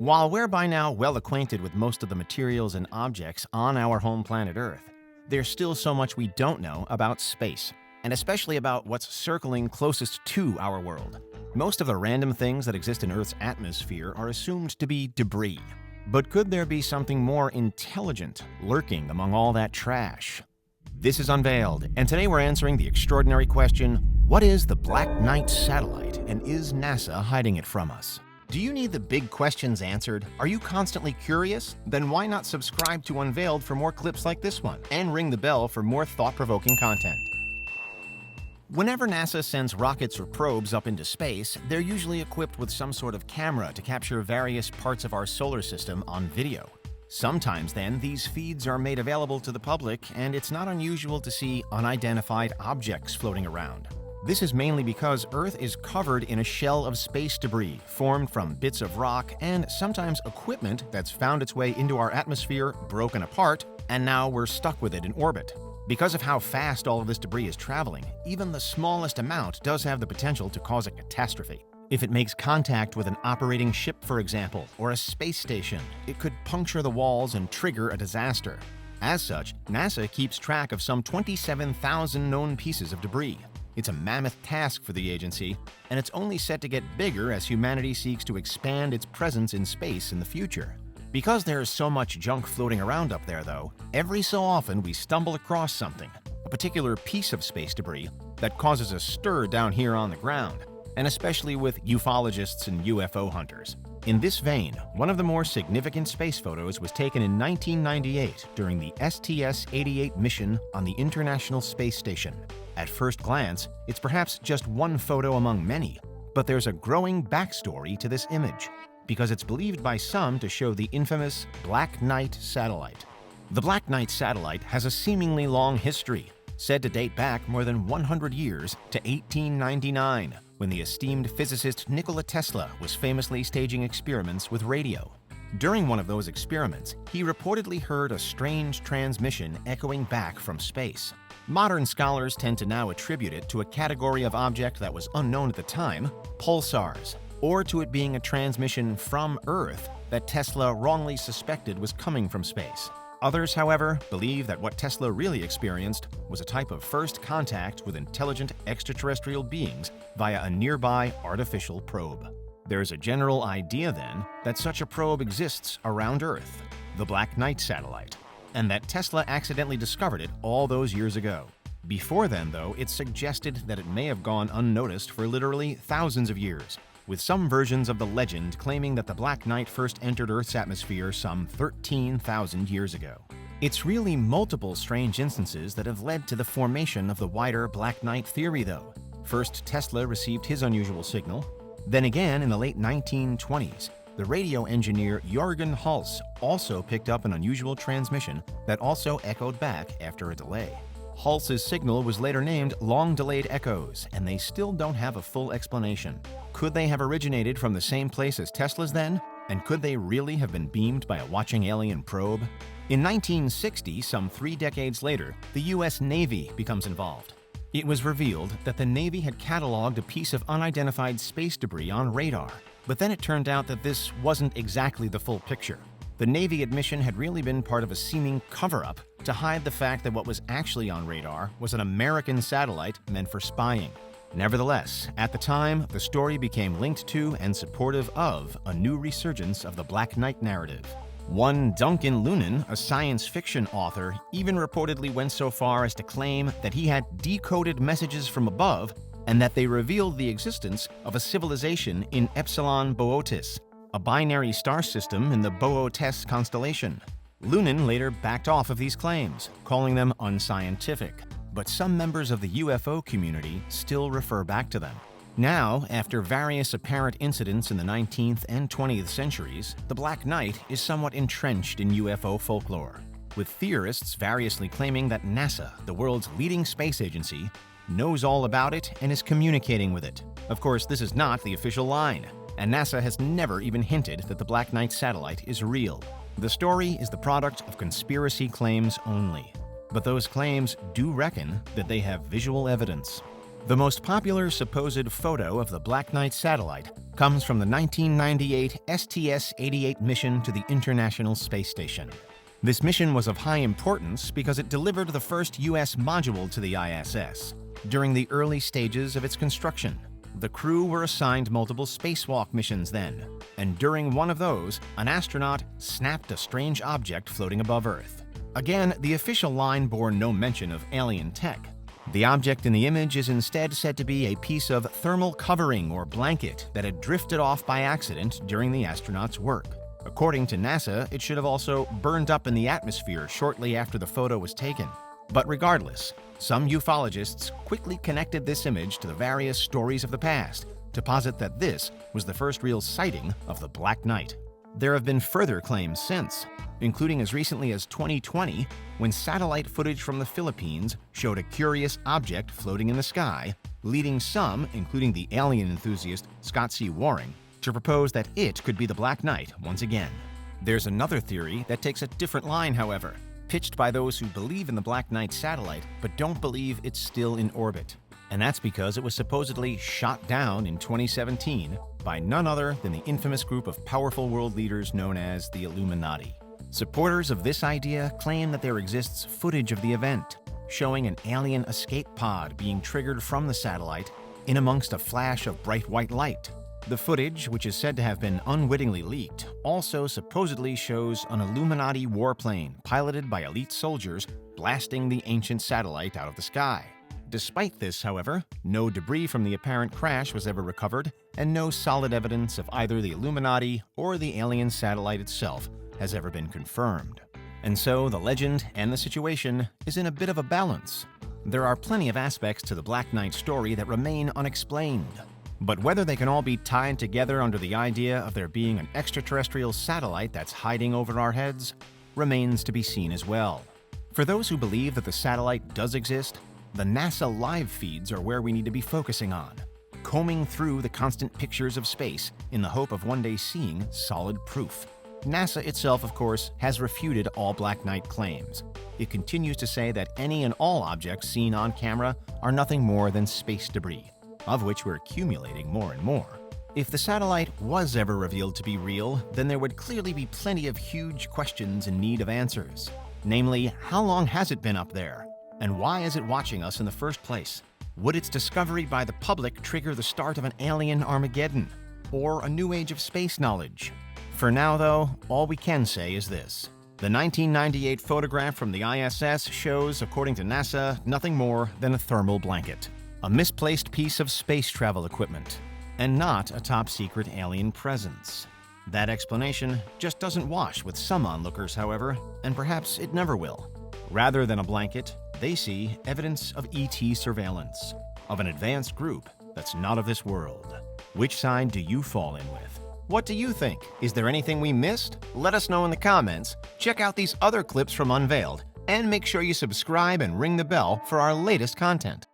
While we're by now well acquainted with most of the materials and objects on our home planet Earth, there's still so much we don't know about space, and especially about what's circling closest to our world. Most of the random things that exist in Earth's atmosphere are assumed to be debris. But could there be something more intelligent lurking among all that trash? This is Unveiled, and today we're answering the extraordinary question, what is the Black Knight satellite, and is NASA hiding it from us? Do you need the big questions answered? Are you constantly curious? Then why not subscribe to Unveiled for more clips like this one, and ring the bell for more thought-provoking content. Whenever NASA sends rockets or probes up into space, they're usually equipped with some sort of camera to capture various parts of our solar system on video. Sometimes then, these feeds are made available to the public, and it's not unusual to see unidentified objects floating around. This is mainly because Earth is covered in a shell of space debris formed from bits of rock and sometimes equipment that's found its way into our atmosphere, broken apart, and now we're stuck with it in orbit. Because of how fast all of this debris is traveling, even the smallest amount does have the potential to cause a catastrophe. If it makes contact with an operating ship, for example, or a space station, it could puncture the walls and trigger a disaster. As such, NASA keeps track of some 27,000 known pieces of debris. It's a mammoth task for the agency, and it's only set to get bigger as humanity seeks to expand its presence in space in the future. Because there is so much junk floating around up there, though, every so often we stumble across something, a particular piece of space debris, that causes a stir down here on the ground, and especially with ufologists and UFO hunters. In this vein, one of the more significant space photos was taken in 1998 during the STS-88 mission on the International Space Station. At first glance, it's perhaps just one photo among many, but there's a growing backstory to this image, because it's believed by some to show the infamous Black Knight satellite. The Black Knight satellite has a seemingly long history, said to date back more than 100 years to 1899, when the esteemed physicist Nikola Tesla was famously staging experiments with radio. During one of those experiments, he reportedly heard a strange transmission echoing back from space. Modern scholars tend to now attribute it to a category of object that was unknown at the time, pulsars, or to it being a transmission from Earth that Tesla wrongly suspected was coming from space. Others, however, believe that what Tesla really experienced was a type of first contact with intelligent extraterrestrial beings via a nearby artificial probe. There's a general idea, then, that such a probe exists around Earth, the Black Knight satellite, and that Tesla accidentally discovered it all those years ago. Before then, though, it's suggested that it may have gone unnoticed for literally thousands of years, with some versions of the legend claiming that the Black Knight first entered Earth's atmosphere some 13,000 years ago. It's really multiple strange instances that have led to the formation of the wider Black Knight theory, though. First, Tesla received his unusual signal. Then again, in the late 1920s, the radio engineer Jürgen Hulse also picked up an unusual transmission that also echoed back after a delay. Hulse's signal was later named long-delayed echoes, and they still don't have a full explanation. Could they have originated from the same place as Tesla's then? And could they really have been beamed by a watching alien probe? In 1960, some 3 decades later, the U.S. Navy becomes involved. It was revealed that the Navy had cataloged a piece of unidentified space debris on radar, but then it turned out that this wasn't exactly the full picture. The Navy admission had really been part of a seeming cover-up to hide the fact that what was actually on radar was an American satellite meant for spying. Nevertheless, at the time, the story became linked to and supportive of a new resurgence of the Black Knight narrative. One Duncan Lunan, a science fiction author, even reportedly went so far as to claim that he had decoded messages from above and that they revealed the existence of a civilization in Epsilon Boötis, a binary star system in the Boötes constellation. Lunan later backed off of these claims, calling them unscientific, but some members of the UFO community still refer back to them. Now, after various apparent incidents in the 19th and 20th centuries, the Black Knight is somewhat entrenched in UFO folklore, with theorists variously claiming that NASA, the world's leading space agency, knows all about it and is communicating with it. Of course, this is not the official line, and NASA has never even hinted that the Black Knight satellite is real. The story is the product of conspiracy claims only, but those claims do reckon that they have visual evidence. The most popular supposed photo of the Black Knight satellite comes from the 1998 STS-88 mission to the International Space Station. This mission was of high importance because it delivered the first U.S. module to the ISS. During the early stages of its construction, the crew were assigned multiple spacewalk missions then, and during one of those, an astronaut snapped a strange object floating above Earth. Again, the official line bore no mention of alien tech. The object in the image is instead said to be a piece of thermal covering or blanket that had drifted off by accident during the astronaut's work. According to NASA, it should have also burned up in the atmosphere shortly after the photo was taken. But regardless, some ufologists quickly connected this image to the various stories of the past to posit that this was the first real sighting of the Black Knight. There have been further claims since, including as recently as 2020, when satellite footage from the Philippines showed a curious object floating in the sky, leading some, including the alien enthusiast Scott C. Waring, to propose that it could be the Black Knight once again. There's another theory that takes a different line, however, pitched by those who believe in the Black Knight satellite but don't believe it's still in orbit. And that's because it was supposedly shot down in 2017 by none other than the infamous group of powerful world leaders known as the Illuminati. Supporters of this idea claim that there exists footage of the event, showing an alien escape pod being triggered from the satellite in amongst a flash of bright white light. The footage, which is said to have been unwittingly leaked, also supposedly shows an Illuminati warplane piloted by elite soldiers blasting the ancient satellite out of the sky. Despite this, however, no debris from the apparent crash was ever recovered, and no solid evidence of either the Illuminati or the alien satellite itself has ever been confirmed. And so the legend and the situation is in a bit of a balance. There are plenty of aspects to the Black Knight story that remain unexplained. But whether they can all be tied together under the idea of there being an extraterrestrial satellite that's hiding over our heads remains to be seen as well. For those who believe that the satellite does exist, the NASA live feeds are where we need to be focusing on, combing through the constant pictures of space in the hope of one day seeing solid proof. NASA itself, of course, has refuted all Black Knight claims. It continues to say that any and all objects seen on camera are nothing more than space debris, of which we're accumulating more and more. If the satellite was ever revealed to be real, then there would clearly be plenty of huge questions in need of answers. Namely, how long has it been up there? And why is it watching us in the first place? Would its discovery by the public trigger the start of an alien Armageddon? Or a new age of space knowledge? For now, though, all we can say is this. The 1998 photograph from the ISS shows, according to NASA, nothing more than a thermal blanket. A misplaced piece of space travel equipment, and not a top-secret alien presence. That explanation just doesn't wash with some onlookers, however, and perhaps it never will. Rather than a blanket, they see evidence of ET surveillance, of an advanced group that's not of this world. Which side do you fall in with? What do you think? Is there anything we missed? Let us know in the comments. Check out these other clips from Unveiled, and make sure you subscribe and ring the bell for our latest content.